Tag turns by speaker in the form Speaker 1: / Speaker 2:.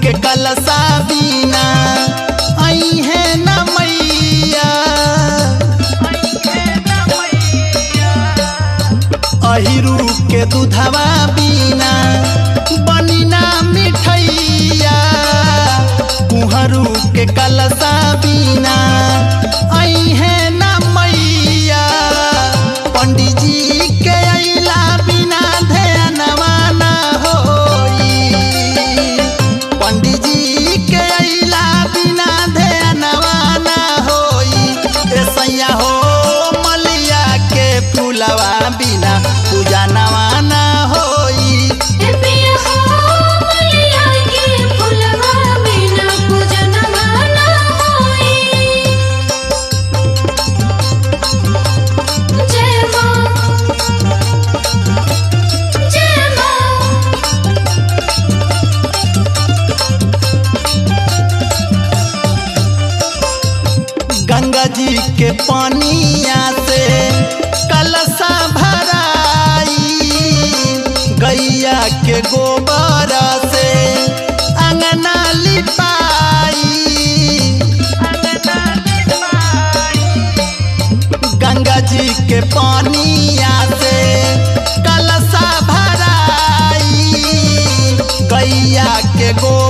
Speaker 1: के कलसा बीना आई है न मैया। अहिरू के दूधवा बीना बनी ना मिठैया। कुहरू के कलसा बीना आई है न मैया। पंडित जी के अइला बिना ध्यानवा ना होई। पंडित जी के अइला बिना ध्यानवा ना होई। ऐसैया हो मलिया के फूलवा बिना पूजा नवा ना होई। गंगा जी के पानिया से कलशा भराई। गैया के गोबर से अंगना लिपाई। गंगा जी के पानिया से कलशा भराई। गैया के गोबर